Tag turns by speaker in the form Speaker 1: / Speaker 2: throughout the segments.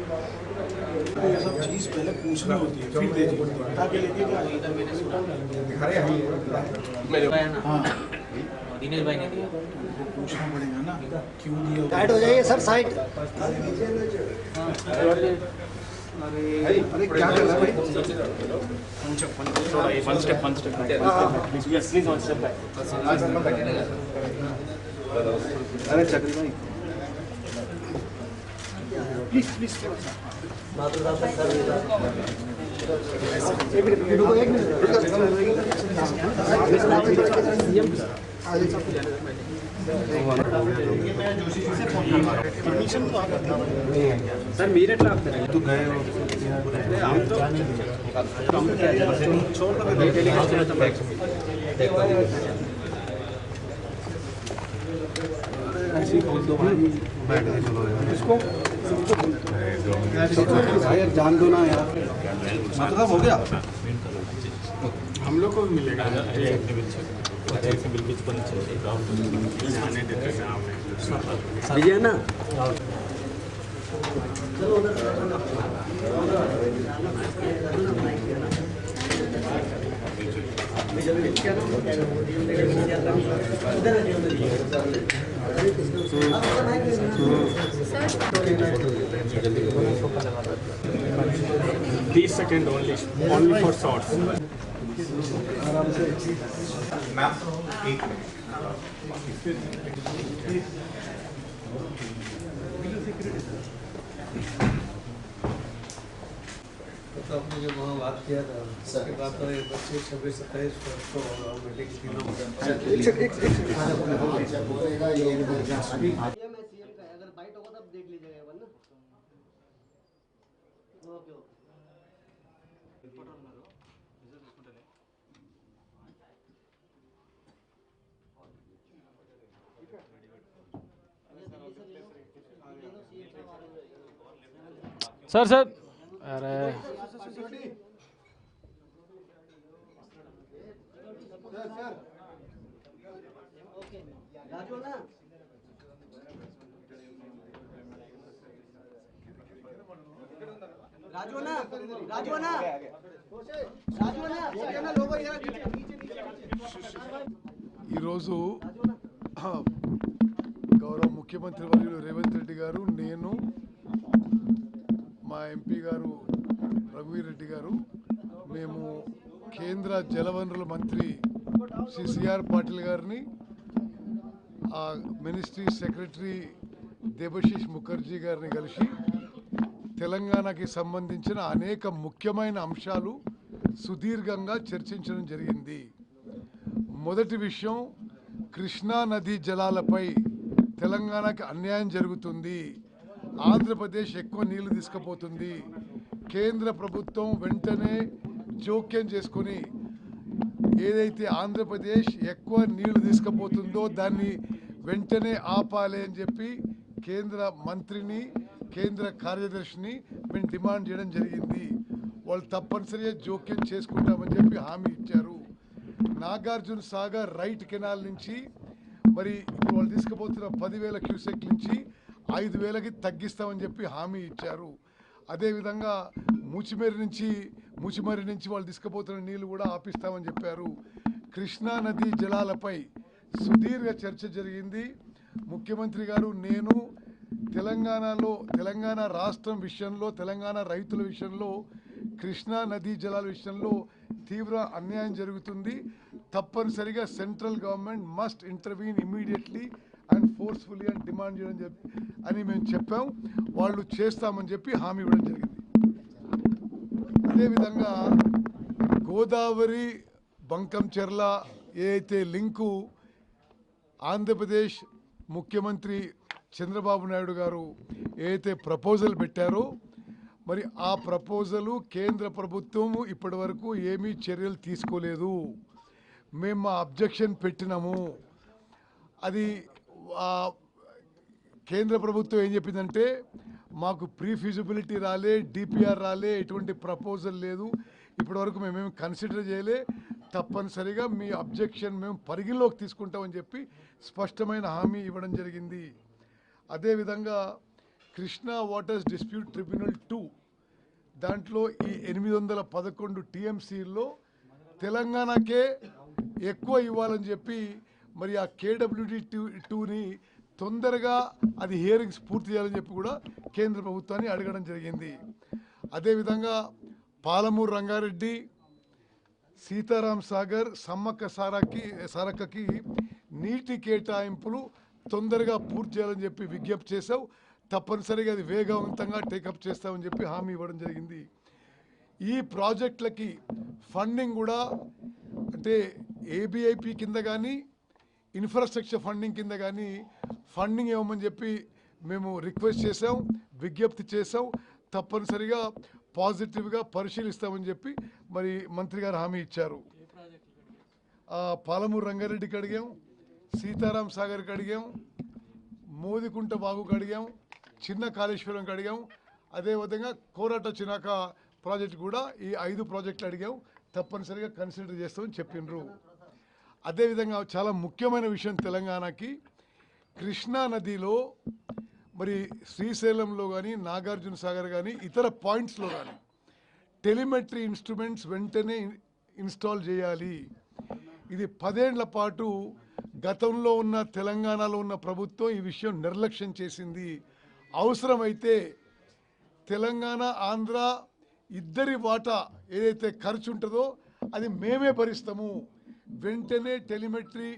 Speaker 1: ये सब चीज़ पहले पूछनी होती है, फिर देनी होती है, ताकि लेके हाँ
Speaker 2: दिनेश भाई ने दिया,
Speaker 1: पूछना पड़ेगा ना क्यों दिया।
Speaker 3: साइड हो जाइए सर, साइड।
Speaker 1: अरे क्या कर रहा है भाई?
Speaker 2: One step please one step back.
Speaker 1: अरे चक्री भाई प्लीज प्लीज परमिशन तो
Speaker 2: सर मेरे तो गए
Speaker 1: यार जान दो ना यार, मतलब हो गया हम लोग को भी मिलेगा।
Speaker 3: विजय ना
Speaker 2: These second only for shots.
Speaker 4: तो आपने जब वहाँ बात किया था उसके बाद तो ये 26-27 को मीटिंग तीनों
Speaker 3: अगर बाइट होगा तब देख लीजिएगा वरना ओके
Speaker 2: सर सर अरे
Speaker 3: राजू ना राजू ना राजू ना राजू ना लोगो
Speaker 5: ఈరోజు గౌరవ ముఖ్యమంత్రి వర్యులు రేవంత్ రెడ్డి గారు, నేను, మా ఎంపీ గారు రఘువీర్ రెడ్డి గారు, మేము కేంద్ర జలవనరుల మంత్రి శ్రీ సిఆర్ పాటిల్ గారిని, ఆ మినిస్ట్రీ సెక్రటరీ దేబశిష్ ముఖర్జీ గారిని కలిసి తెలంగాణకి సంబంధించిన అనేక ముఖ్యమైన అంశాలు సుదీర్ఘంగా చర్చించడం జరిగింది. మొదటి విషయం, కృష్ణా నదీ జలాలపై తెలంగాణకి అన్యాయం జరుగుతుంది, ఆంధ్రప్రదేశ్ ఎక్కువ నీళ్లు తీసుకుపోతుంది, కేంద్ర ప్రభుత్వం వెంటనే జోక్యం చేసుకొని ఏదైతే ఆంధ్రప్రదేశ్ ఎక్కువ నీళ్లు తీసుకుపోతుందో దాన్ని వెంటనే ఆపాలి అని చెప్పి కేంద్ర మంత్రిని, కేంద్ర కార్యదర్శిని మేము డిమాండ్ చేయడం జరిగింది. వాళ్ళు తప్పనిసరిగా జోక్యం చేసుకుంటామని చెప్పి హామీ ఇచ్చారు. నాగార్జున సాగర్ రైట్ కెనాల్ నుంచి మరి ఇప్పుడు వాళ్ళు తీసుకుపోతున్న 10,000 క్యూసెక్ నుంచి 5,000కి తగ్గిస్తామని చెప్పి హామీ ఇచ్చారు. అదేవిధంగా మూచిమర్రి నుంచి వాళ్ళు తీసుకుపోతున్న నీళ్లు కూడా ఆపిస్తామని చెప్పారు. కృష్ణా నదీ జలాలపై సుదీర్ఘ చర్చ జరిగింది. ముఖ్యమంత్రి గారు, నేను తెలంగాణ రాష్ట్రం విషయంలో, తెలంగాణ రైతుల విషయంలో, కృష్ణా నదీ జలాల విషయంలో తీవ్ర అన్యాయం జరుగుతుంది, తప్పనిసరిగా central government must intervene immediately and forcefully అని డిమాండ్ చేయడం అని మేము చెప్పాం. వాళ్ళు చేస్తామని చెప్పి హామీ ఇవ్వడం జరిగింది. అదేవిధంగా గోదావరి బంకంచెర్ల ఏదైతే లింకు ఆంధ్రప్రదేశ్ ముఖ్యమంత్రి చంద్రబాబు నాయుడు గారు ఏదైతే ప్రపోజల్ పెట్టారో, మరి ఆ ప్రపోజలు కేంద్ర ప్రభుత్వం ఇప్పటి వరకు ఏమీ చర్యలు తీసుకోలేదు. మేము మా అబ్జెక్షన్ పెట్టినాము. అది కేంద్ర ప్రభుత్వం ఏం చెప్పిందంటే, మాకు ప్రీ ఫీజిబిలిటీ రాలే, డిపిఆర్ రాలే, ఎటువంటి ప్రపోజల్ లేదు, ఇప్పటి వరకు మేమేమి కన్సిడర్ చేయలే, తప్పనిసరిగా మీ అబ్జెక్షన్ మేము పరిగణలోకి తీసుకుంటామని చెప్పి స్పష్టమైన హామీ ఇవ్వడం జరిగింది. అదేవిధంగా కృష్ణా వాటర్స్ డిస్ప్యూట్ ట్రిబ్యునల్ 2 దాంట్లో ఈ 811 టీఎంసీల్లో తెలంగాణకే ఎక్కువ ఇవ్వాలని చెప్పి మరి ఆ కేడబ్ల్యూడి 2ని తొందరగా అది హియరింగ్స్ పూర్తి చేయాలని చెప్పి కూడా కేంద్ర ప్రభుత్వాన్ని అడగడం జరిగింది. అదేవిధంగా పాలమూరు రంగారెడ్డి, సీతారాం సాగర్, సమ్మక్క సారక్కకి నీటి కేటాయింపులు తొందరగా పూర్తి చేయాలని చెప్పి విజ్ఞప్తి చేశావు. తప్పనిసరిగా అది వేగవంతంగా టేకప్ చేస్తామని చెప్పి హామీ ఇవ్వడం జరిగింది. ఈ ప్రాజెక్టులకి ఫండింగ్ కూడా అంటే ఏబిఐపి కింద కానీ ఇన్ఫ్రాస్ట్రక్చర్ ఫండింగ్ కింద కానీ ఫండింగ్ ఇవ్వమని చెప్పి మేము రిక్వెస్ట్ చేసాం, విజ్ఞప్తి చేసాం. తప్పనిసరిగా పాజిటివ్గా పరిశీలిస్తామని చెప్పి మరి మంత్రి గారు హామీ ఇచ్చారు. పాలమూరు రంగారెడ్డికి అడిగాం, సీతారాం సాగర్కి అడిగాం, మోదికుంట బాగుకి అడిగాం, చిన్న కాళేశ్వరంకి అడిగాం, అదేవిధంగా కోరాట చినాక ప్రాజెక్ట్ కూడా ఈ 5 ప్రాజెక్టులు అడిగాం. తప్పనిసరిగా కన్సిడర్ చేస్తామని చెప్పిండ్రు. అదేవిధంగా చాలా ముఖ్యమైన విషయం తెలంగాణకి, కృష్ణా నదిలో మరి శ్రీశైలంలో కానీ నాగార్జున సాగర్ కానీ ఇతర పాయింట్స్లో కానీ టెలిమెట్రీ ఇన్స్ట్రుమెంట్స్ వెంటనే ఇన్స్టాల్ చేయాలి. ఇది 10 ఏళ్ల పాటు గతంలో ఉన్న తెలంగాణలో ఉన్న ప్రభుత్వం ఈ విషయం నిర్లక్ష్యం చేసింది. అవసరమైతే తెలంగాణ ఆంధ్ర ఇద్దరి వాటా ఏదైతే ఖర్చు ఉంటుందో అది మేమే భరిస్తాము. వెంటనే టెలిమెట్రీ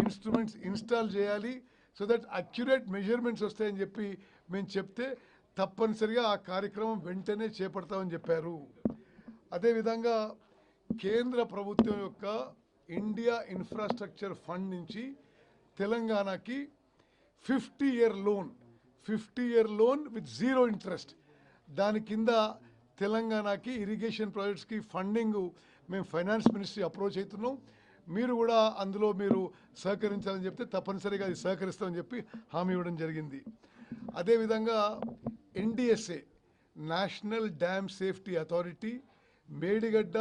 Speaker 5: ఇన్స్ట్రుమెంట్స్ ఇన్స్టాల్ చేయాలి, సో దట్ అక్యురేట్ మెజర్మెంట్స్ వస్తాయని చెప్పి మేము చెప్తే తప్పనిసరిగా ఆ కార్యక్రమం వెంటనే చేపడతామని చెప్పారు. అదేవిధంగా కేంద్ర ప్రభుత్వం యొక్క ఇండియా ఇన్ఫ్రాస్ట్రక్చర్ ఫండ్ నుంచి తెలంగాణకి 50-year లోన్ విత్ 0 ఇంట్రెస్ట్, దాని కింద తెలంగాణకి ఇరిగేషన్ ప్రాజెక్ట్స్కి ఫండింగ్ మేము ఫైనాన్స్ మినిస్ట్రీ అప్రోచ్ అవుతున్నాం. మీరు కూడా అందులో మీరు సహకరించాలని చెప్తే తప్పనిసరిగా అది సహకరిస్తామని చెప్పి హామీ ఇవ్వడం జరిగింది. అదేవిధంగా NDSA national dam safety authority Medigadda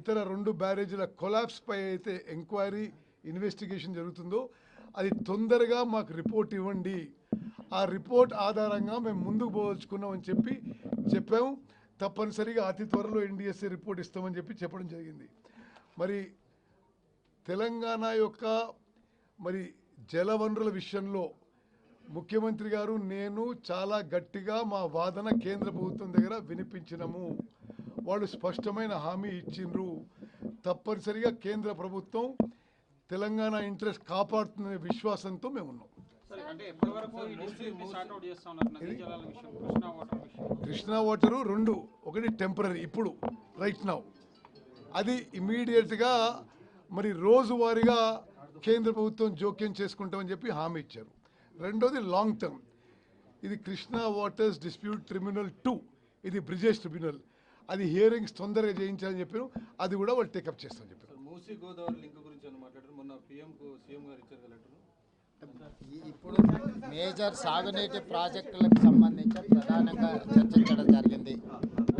Speaker 5: ఇతర 2 బ్యారేజీల కొలాప్స్ పై అయితే ఎంక్వైరీ ఇన్వెస్టిగేషన్ జరుగుతుందో అది తొందరగా మాకు రిపోర్ట్ ఇవ్వండి, ఆ రిపోర్ట్ ఆధారంగా మేము ముందుకు పోదలుచుకున్నామని చెప్పాము. తప్పనిసరిగా అతి త్వరలో ఎన్డిఎస్ఏ రిపోర్ట్ ఇస్తామని చెప్పి చెప్పడం జరిగింది. మరి తెలంగాణ యొక్క మరి జలవనరుల విషయంలో ముఖ్యమంత్రి గారు నేను చాలా గట్టిగా మా వాదన కేంద్ర ప్రభుత్వం దగ్గర వినిపించినము. వాళ్ళు స్పష్టమైన హామీ ఇచ్చిండ్రు. తప్పనిసరిగా కేంద్ర ప్రభుత్వం తెలంగాణ ఇంట్రెస్ట్ కాపాడుతుందనే విశ్వాసంతో మేము ఉన్నాం. కృష్ణా వాటరు 2, ఒకటి టెంపరీ ఇప్పుడు రైట్ నౌ, అది ఇమీడియట్గా మరి రోజువారీగా కేంద్ర ప్రభుత్వం జోక్యం చేసుకుంటామని చెప్పి హామీ ఇచ్చారు. రెండోది లాంగ్ టర్మ్, ఇది కృష్ణా వాటర్స్ డిస్ప్యూట్ ట్రిబ్యునల్ 2, ఇది బ్రిజేష్ ట్రిబ్యునల్, అది హియరింగ్స్ తొందరగా చేయించాలని చెప్పారు. అది కూడా వాళ్ళు టేకప్ చేస్తామని చెప్పారు.
Speaker 1: మూసీ గోదావరి లింక్ గురించి మాట్లాడారు, మొన్న సీఎం గారు ఇచ్చారు లెటర్.
Speaker 6: ఇప్పుడు మేజర్ సాగునీటి ప్రాజెక్టులకు సంబంధించి ప్రధానంగా చర్చించడం జరిగింది.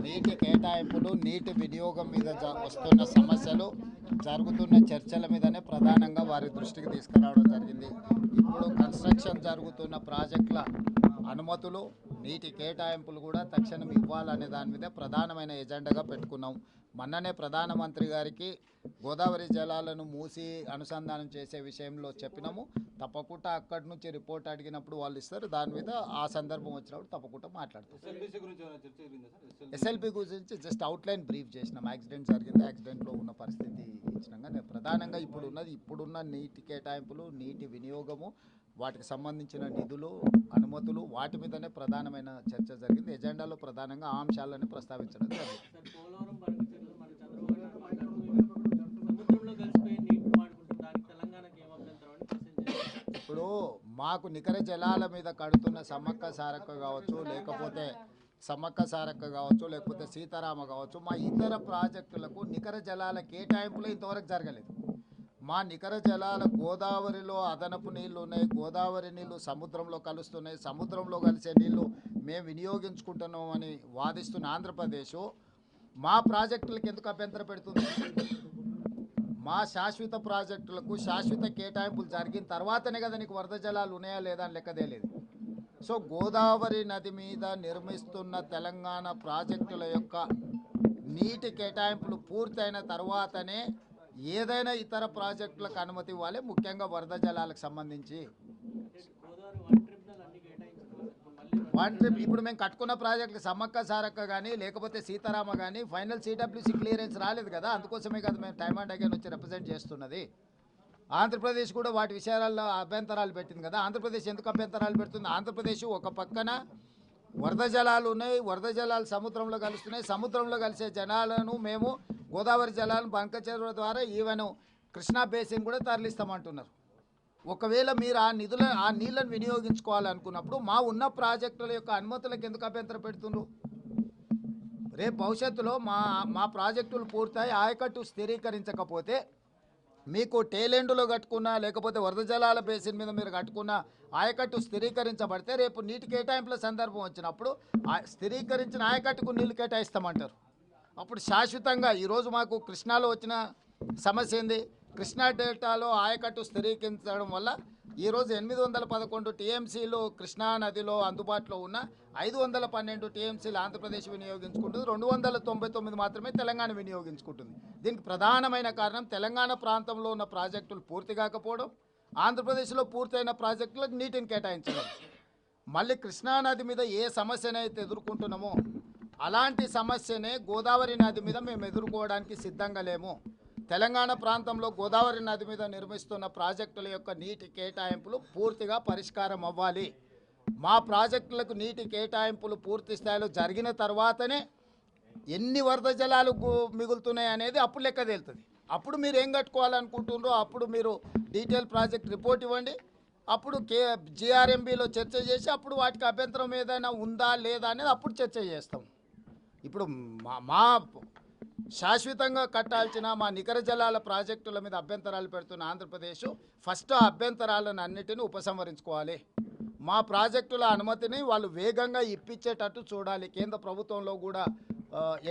Speaker 6: నీటి కేటాయింపులు, నీటి వినియోగం మీద వస్తున్న సమస్యలు, జరుగుతున్న చర్చల మీదనే ప్రధానంగా వారి దృష్టికి తీసుకురావడం జరిగింది. ఇప్పుడు కన్స్ట్రక్షన్ జరుగుతున్న ప్రాజెక్టుల అనుమతులు, నీటి కేటాయింపులు కూడా తక్షణం ఇవ్వాలనే దాని మీద ప్రధానమైన ఎజెండాగా పెట్టుకున్నాం. మొన్ననే ప్రధానమంత్రి గారికి గోదావరి జలాలను మూసి అనుసంధానం చేసే విషయంలో చెప్పినాము. తప్పకుండా అక్కడి నుంచి రిపోర్ట్ అడిగినప్పుడు వాళ్ళు ఇస్తారు, దాని మీద ఆ సందర్భం వచ్చినప్పుడు తప్పకుండా మాట్లాడతాం. ఎస్ఎల్బి గురించి జస్ట్ అవుట్లైన్ బ్రీఫ్ చేసినాం. యాక్సిడెంట్ జరిగింది, యాక్సిడెంట్లో ఉన్న పరిస్థితి ఇచ్చినాక ప్రధానంగా ఇప్పుడున్న నీటి కేటాయింపులు, నీటి వినియోగము, వాటికి సంబంధించిన నిధులు, అనుమతులు, వాటి మీదనే ప్రధానమైన చర్చ జరిగింది. ఎజెండాలో ప్రధానంగా ఆ అంశాలను ప్రస్తావించడం జరిగింది. ఇప్పుడు మాకు నికర జలాల మీద కడుతున్న సమ్మక్క సారక్క కావచ్చు, లేకపోతే సీతారామ కావచ్చు, మా ఇతర ప్రాజెక్టులకు నికర జలాల కేటాయింపులు ఇంతవరకు జరగలేదు. మా నికర జలాల గోదావరిలో అదనపు నీళ్లు ఉన్నాయి, గోదావరి నీళ్లు సముద్రంలో కలుస్తున్నాయి, సముద్రంలో కలిసే నీళ్లు మేము వినియోగించుకుంటున్నాం అని వాదిస్తున్న ఆంధ్రప్రదేశ్ మా ప్రాజెక్టులకు ఎందుకు అభ్యంతరం పెడుతుంది? మా శాశ్వత ప్రాజెక్టులకు శాశ్వత కేటాయింపులు జరిగిన తర్వాతనే కదా నీకు వరద జలాలు ఉన్నాయా లేదా అని లెక్కదేలేదు. సో గోదావరి నది మీద నిర్మిస్తున్న తెలంగాణ ప్రాజెక్టుల యొక్క నీటి కేటాయింపులు పూర్తయిన తర్వాతనే ఏదైనా ఇతర ప్రాజెక్టులకు అనుమతి ఇవ్వాలి, ముఖ్యంగా వరద జలాలకు సంబంధించి. వన్ ట్రిప్ ఇప్పుడు మేము కట్టుకున్న ప్రాజెక్టులు సమ్మక్క సారక్క కానీ లేకపోతే సీతారామ కానీ ఫైనల్ సిడబ్ల్యూసీ క్లియరెన్స్ రాలేదు కదా, అందుకోసమే కదా మేము టైమ్ అండ్ అగైన్ వచ్చి రిప్రజెంట్ చేస్తున్నది. ఆంధ్రప్రదేశ్ కూడా వాటి విషయాల్లో అభ్యంతరాలు పెట్టింది కదా. ఆంధ్రప్రదేశ్ ఎందుకు అభ్యంతరాలు పెడుతుంది? ఆంధ్రప్రదేశ్ ఒక పక్కన వరద జలాలు ఉన్నాయి, వరద జలాలు సముద్రంలో కలుస్తున్నాయి, సముద్రంలో కలిసే జలాలను మేము గోదావరి జలాలను బంకచెరువు ద్వారా ఈవెన్ కృష్ణా బేసిన్ కూడా తరలిస్తామంటున్నారు. ఒకవేళ మీరు ఆ నీళ్ళను వినియోగించుకోవాలనుకున్నప్పుడు మా ఉన్న ప్రాజెక్టుల యొక్క అనుమతులకు ఎందుకు అభ్యంతరం పెడుతున్నారు? రేపు భవిష్యత్తులో మా ప్రాజెక్టులు పూర్తయి ఆయకట్టు స్థిరీకరించకపోతే మీకు టేలెండ్లో కట్టుకున్న లేకపోతే వరద జలాల బేసిన్ మీద మీరు కట్టుకున్న ఆయకట్టు స్థిరీకరించబడితే రేపు నీటి కేటాయింపుల సందర్భం వచ్చినప్పుడు స్థిరీకరించిన ఆయకట్టుకు నీళ్ళు కేటాయిస్తామంటారు. అప్పుడు శాశ్వతంగా ఈరోజు మాకు కృష్ణాలో వచ్చిన సమస్య ఏంది? కృష్ణా డెల్టాలో ఆయకట్టు స్థిరీకరించడం వల్ల ఈరోజు 811 టీఎంసీలు కృష్ణా నదిలో అందుబాటులో ఉన్న 512 టీఎంసీలు ఆంధ్రప్రదేశ్ వినియోగించుకుంటుంది, 299 మాత్రమే తెలంగాణ వినియోగించుకుంటుంది. దీనికి ప్రధానమైన కారణం తెలంగాణ ప్రాంతంలో ఉన్న ప్రాజెక్టులు పూర్తి కాకపోవడం, ఆంధ్రప్రదేశ్లో పూర్తయిన ప్రాజెక్టులకు నీటిని కేటాయించడం. మళ్ళీ కృష్ణా నది మీద ఏ సమస్యనైతే ఎదుర్కొంటున్నామో అలాంటి సమస్యనే గోదావరి నది మీద మేము ఎదుర్కోవడానికి సిద్ధంగా లేము. తెలంగాణ ప్రాంతంలో గోదావరి నది మీద నిర్మిస్తున్న ప్రాజెక్టుల యొక్క నీటి కేటాయింపులు పూర్తిగా పరిష్కారం అవ్వాలి. మా ప్రాజెక్టులకు నీటి కేటాయింపులు పూర్తి స్థాయిలో జరిగిన తర్వాతనే ఎన్ని వరద జలాలు మిగులుతున్నాయి అనేది అప్పుడు లెక్క తేలుతుంది. అప్పుడు మీరు ఏం కట్టుకోవాలనుకుంటున్నారో అప్పుడు మీరు డీటెయిల్ ప్రాజెక్ట్ రిపోర్ట్ ఇవ్వండి. అప్పుడు జిఆర్ఎంబీలో చర్చ చేసి అప్పుడు వాటికి అభ్యంతరం ఏదైనా ఉందా లేదా అనేది అప్పుడు చర్చ చేస్తాం. ఇప్పుడు మా శాశ్వతంగా కట్టాల్సిన మా నికర జలాల ప్రాజెక్టుల మీద అభ్యంతరాలు పెడుతున్న ఆంధ్రప్రదేశ్ ఫస్ట్ ఆ అభ్యంతరాలను అన్నిటిని ఉపసంహరించుకోవాలి. మా ప్రాజెక్టుల అనుమతిని వాళ్ళు వేగంగా ఇప్పించేటట్టు చూడాలి. కేంద్ర ప్రభుత్వంలో కూడా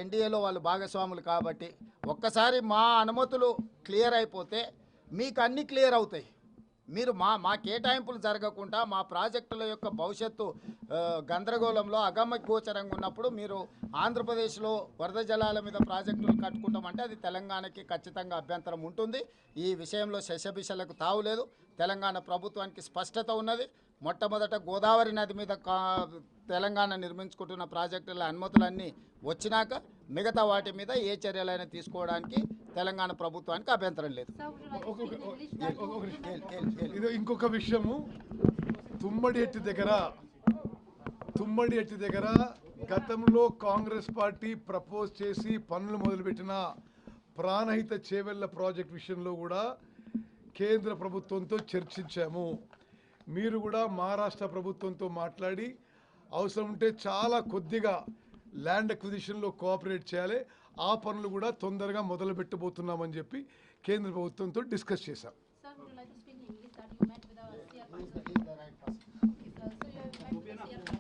Speaker 6: ఎన్డీఏలో వాళ్ళు భాగస్వాములు కాబట్టి ఒక్కసారి మా అనుమతులు క్లియర్ అయిపోతే మీకు అన్నీ క్లియర్ అవుతాయి. మీరు మా కేటాయింపులు జరగకుండా మా ప్రాజెక్టుల యొక్క భవిష్యత్తు గందరగోళంలో అగమ్య గోచరంగా ఉన్నప్పుడు మీరు ఆంధ్రప్రదేశ్లో వరద జలాల మీద ప్రాజెక్టులు కట్టుకుంటామంటే అది తెలంగాణకి ఖచ్చితంగా అభ్యంతరం ఉంటుంది. ఈ విషయంలో శశబిషలకు తావులేదు. తెలంగాణ ప్రభుత్వానికి స్పష్టత ఉన్నది. మొట్టమొదట గోదావరి నది మీద తెలంగాణ నిర్మించుకుంటున్న ప్రాజెక్టుల అనుమతులన్నీ వచ్చినాక మిగతా వాటి మీద ఏ చర్యలైనా తీసుకోవడానికి తెలంగాణ ప్రభుత్వానికి అభ్యంతరం లేదు.
Speaker 5: ఇంకొక విషయము, తుమ్మడి ఎట్టి దగ్గర గతంలో కాంగ్రెస్ పార్టీ ప్రపోజ్ చేసి పనులు మొదలుపెట్టిన ప్రాణహిత చేవెళ్ల ప్రాజెక్ట్ విషయంలో కూడా కేంద్ర ప్రభుత్వంతో చర్చించాము. మీరు కూడా మహారాష్ట్ర ప్రభుత్వంతో మాట్లాడి అవసరం ఉంటే చాలా కొద్దిగా ల్యాండ్ అక్విజిషన్లో కోఆపరేట్ చేయాలి. ఆ పనులు కూడా తొందరగా మొదలు పెట్టబోతున్నామని చెప్పి కేంద్ర ప్రభుత్వంతో డిస్కస్ చేశాం.
Speaker 7: Sir, would you like to speak in English that you met with our CR person? Okay, sir. So you have met with the CR person.